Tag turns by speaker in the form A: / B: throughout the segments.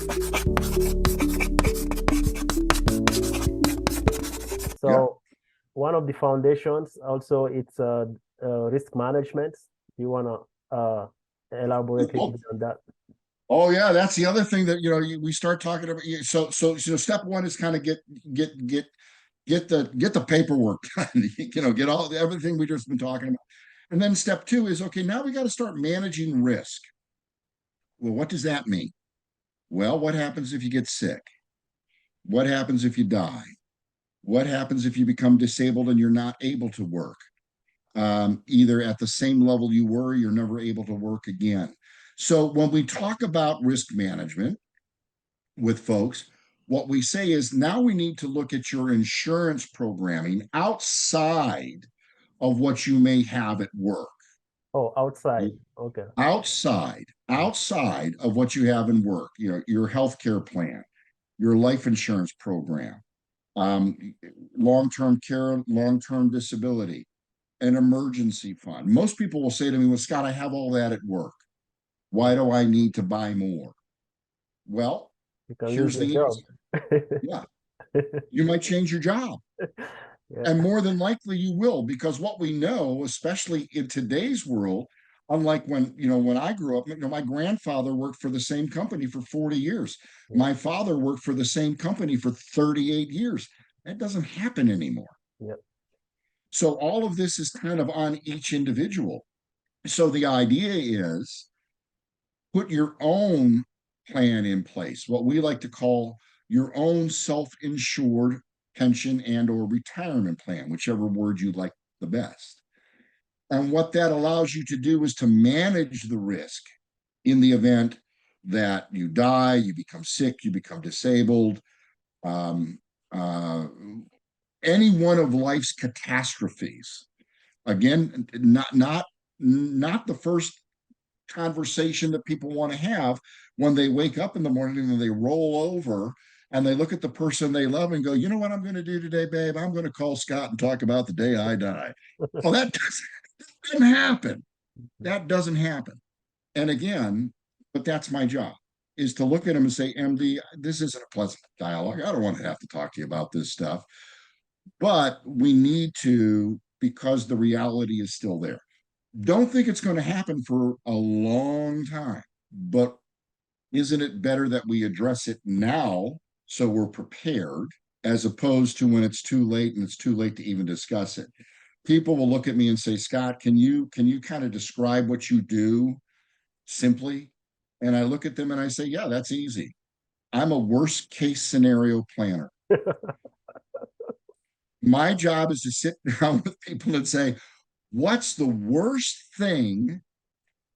A: Yeah.
B: So one of the foundations also it's risk management. Do you want to elaborate a little
A: Oh,
B: bit on that?
A: oh yeah, that's the other thing that we start talking about. So step one is kind of get get get the paperwork done. Get all everything we just been talking about. And then step two is okay, now we got to start managing risk. Well, what does that mean? Well, what happens if you get sick? What happens if you die? What happens if you become disabled and you're not able to work? Either at the same level you were, you're never able to work again. So when we talk about risk management with folks, what we say is now we need to look at your insurance programming outside of what you may have at work.
B: Oh, outside. Okay.
A: Outside of what you have in work, your healthcare plan, your life insurance program, um, long-term care, long-term disability, an emergency fund. Most people will say to me, well, Scott, I have all that at work. Why do I need to buy more? Well,
B: You can lose
A: here's
B: your
A: the
B: job.
A: answer. Yeah, you might change your job.
B: Yeah.
A: And more than likely you will, because what we know, especially in today's world, unlike when I grew up, my grandfather worked for the same company for 40 years.
B: Yeah.
A: My father worked for the same company for 38 years. That doesn't happen anymore.
B: Yeah.
A: So all of this is kind of on each individual. So the idea is put your own plan in place, what we like to call your own self-insured pension and or retirement plan, whichever word you like the best. And what that allows you to do is to manage the risk in the event that you die, you become sick, you become disabled, um, uh, any one of life's catastrophes. Again, not the first conversation that people want to have when they wake up in the morning and they roll over and they look at the person they love and go, you know what I'm going to do today, babe? I'm going to call Scott and talk about the day I die. Well, doesn't happen. That doesn't happen. And again, but that's my job is to look at him and say, MD, this isn't a pleasant dialogue. I don't want to have to talk to you about this stuff, but we need to because the reality is still there. Don't think it's going to happen for a long time, but isn't it better that we address it now so we're prepared as opposed to when it's too late and it's too late to even discuss it? People will look at me and say, Scott, can you kind of describe what you do simply? And I look at them and I say, yeah, that's easy. I'm a worst case scenario planner. My job is to sit down with people and say, what's the worst thing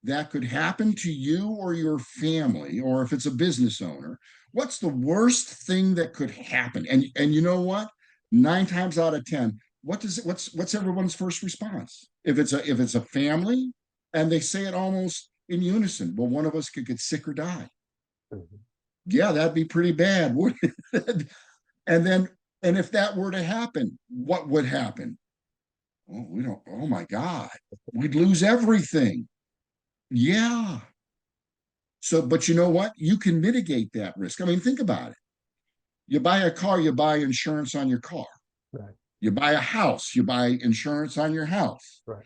A: that could happen to you or your family, or if it's a business owner, what's the worst thing that could happen? And you know what? 9 times out of 10, what's everyone's first response? If it's a family, and they say it almost in unison, well, one of us could get sick or die.
B: Mhm.
A: Yeah, that'd be pretty bad, wouldn't it? and then and if that were to happen, what would happen? Oh, we don't, oh my God, we'd lose everything. Yeah. So, but you know what? You can mitigate that risk. I mean, think about it. You buy a car, you buy insurance on your car.
B: Right.
A: You buy a house, you buy insurance on your house.
B: Right.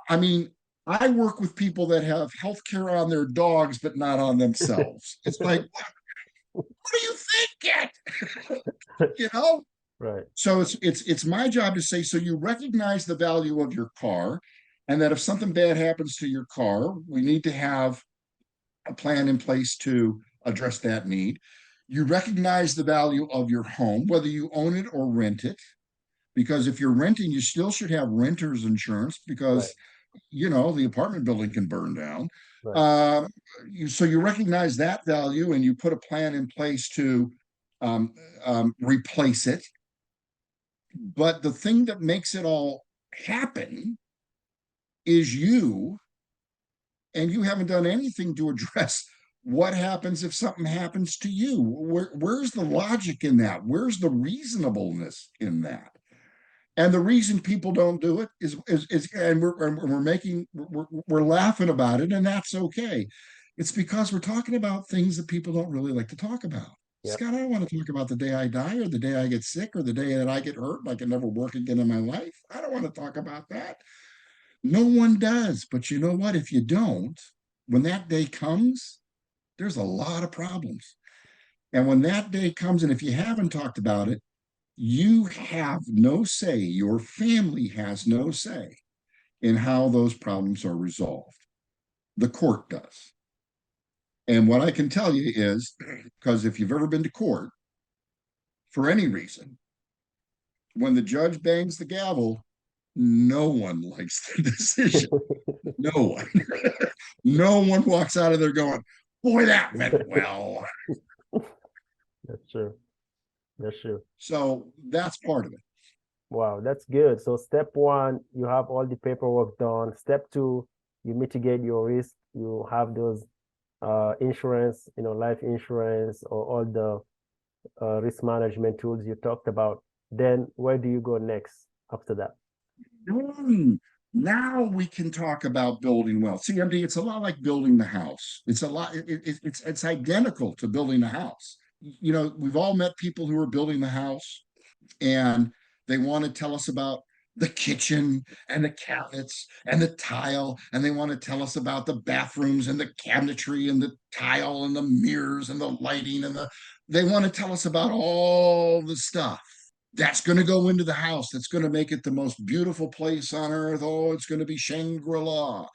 A: I mean, I work with people that have health care on their dogs, but not on themselves. It's like, what are you thinking? you know?
B: Right.
A: So it's my job to say, so you recognize the value of your car, and that if something bad happens to your car, we need to have a plan in place to address that need. You recognize the value of your home, whether you own it or rent it, because if you're renting, you still should have renter's insurance
B: Right.
A: because the apartment building can burn down.
B: Right.
A: Uh, so you recognize that value and you put a plan in place to um, replace it. But the thing that makes it all happen is you, and you haven't done anything to address what happens if something happens to you. Where's the logic in that? Where's the reasonableness in that? And the reason people don't do it is and we're laughing about it, and that's okay, It's because we're talking about things that people don't really like to talk about.
B: Yep.
A: Scott, I don't want to talk about the day I die or the day I get sick or the day that I get hurt and I can never work again in my life. I don't want to talk about that. No one does. But you know what? If you don't, when that day comes, there's a lot of problems. And when that day comes, and if you haven't talked about it, you have no say, your family has no say in how those problems are resolved. The court does. And what I can tell you is, because if you've ever been to court for any reason, when the judge bangs the gavel, no one likes the decision. No one. No one walks out of there going, boy, that went well.
B: That's true. That's true.
A: So that's part of it.
B: Wow, that's good. So step one, you have all the paperwork done. Step two, you mitigate your risk. You have those insurance, life insurance or all the risk management tools you talked about. Then where do you go next after that?
A: Now we can talk about building wealth. CMD, it's a lot like building the house. It's a lot, it's identical to building a house. We've all met people who are building the house and they want to tell us about the kitchen and the cabinets and the tile, and they want to tell us about the bathrooms and the cabinetry and the tile and the mirrors and the lighting they want to tell us about all the stuff that's going to go into the house, that's going to make it the most beautiful place on earth. Oh, it's going to be Shangri-La.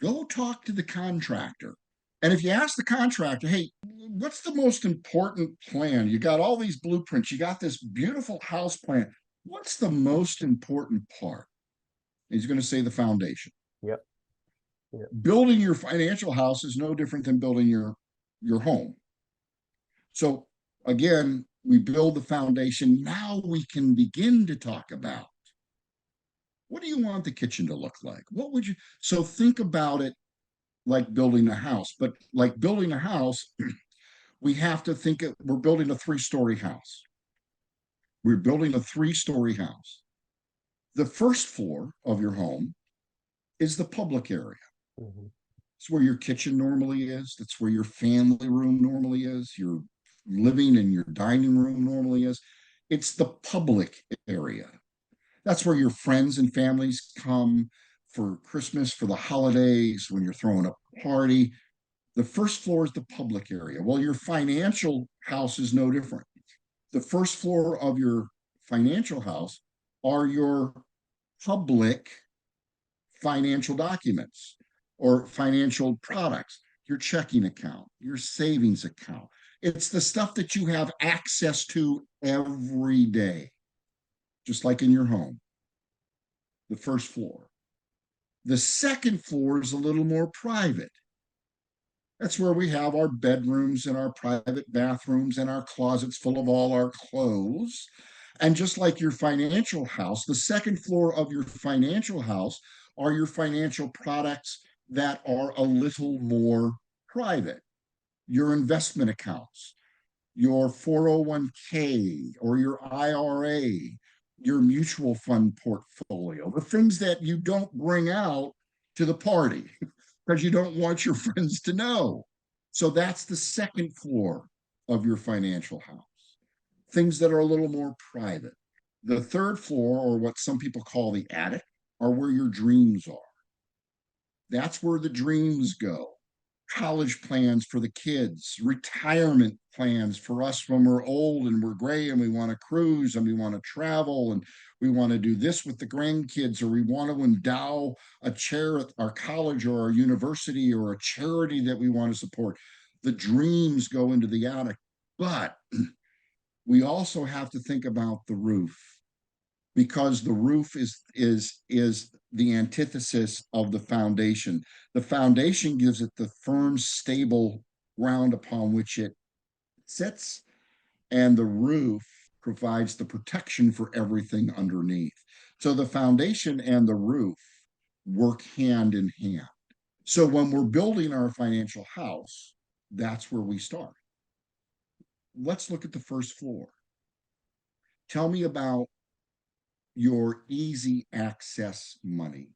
A: Go talk to the contractor. And if you ask the contractor, hey, what's the most important plan? You got all these blueprints, you got this beautiful house plan. What's the most important part? He's going to say the foundation.
B: Yep. Yep.
A: Building your financial house is no different than building your home. So again, we build the foundation. Now we can begin to talk about, what do you want the kitchen to look like? What would you, so think about it like building a house, but like building a house, we have to think we're building a 3-story house. We're building a 3-story house. The first floor of your home is the public area.
B: Mhm.
A: It's where your kitchen normally is. That's where your family room normally is. Your living and your dining room normally is. It's the public area. That's where your friends and families come for Christmas, for the holidays, when you're throwing a party. The first floor is the public area. Well, your financial house is no different. The first floor of your financial house are your public financial documents or financial products, your checking account, your savings account. It's the stuff that you have access to every day, just like in your home. The first floor. The second floor is a little more private. That's where we have our bedrooms and our private bathrooms and our closets full of all our clothes. And just like your financial house, the second floor of your financial house are your financial products that are a little more private. Your investment accounts, your 401k or your IRA, your mutual fund portfolio, the things that you don't bring out to the party because you don't want your friends to know. So that's the second floor of your financial house. Things that are a little more private. The third floor, or what some people call the attic, are where your dreams are. That's where the dreams go. College plans for the kids, retirement plans for us when we're old and we're gray and we want to cruise and we want to travel and we want to do this with the grandkids, or we want to endow a chair at our college or our university or a charity that we want to support. The dreams go into the attic, but we also have to think about the roof, because the roof is the antithesis of the foundation. The foundation gives it the firm, stable ground upon which it sits, and the roof provides the protection for everything underneath. So the foundation and the roof work hand in hand. So when we're building our financial house, that's where we start. Let's look at the first floor. Tell me about your easy access money,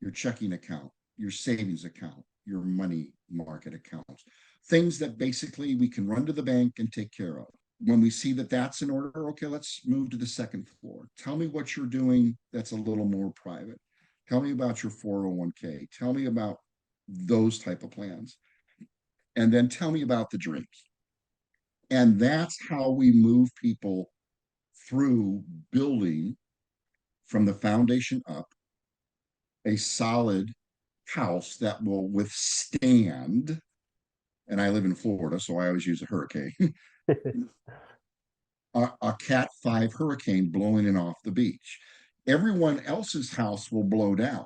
A: your checking account, your savings account, your money market accounts, things that basically we can run to the bank and take care of. When we see that that's in order, okay, let's move to the second floor. Tell me what you're doing that's a little more private. Tell me about your 401k. Tell me about those type of plans. And then tell me about the dreams. And that's how we move people through building from the foundation up a solid house that will withstand. And I live in Florida, so I always use a hurricane. a Cat 5 hurricane blowing in off the beach. Everyone else's house will blow down.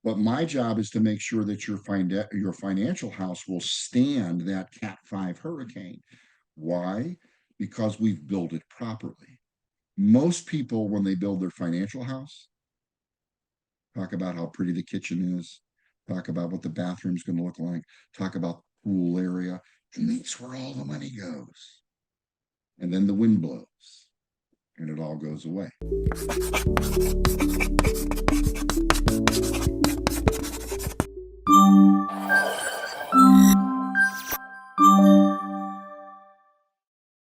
A: But my job is to make sure that your financial house will stand that Cat 5 hurricane. Why? Because we've built it properly. Most people, when they build their financial house, talk about how pretty the kitchen is, talk about what the bathroom's going to look like, talk about the pool area, and that's where all the money goes. And then the wind blows and it all goes away.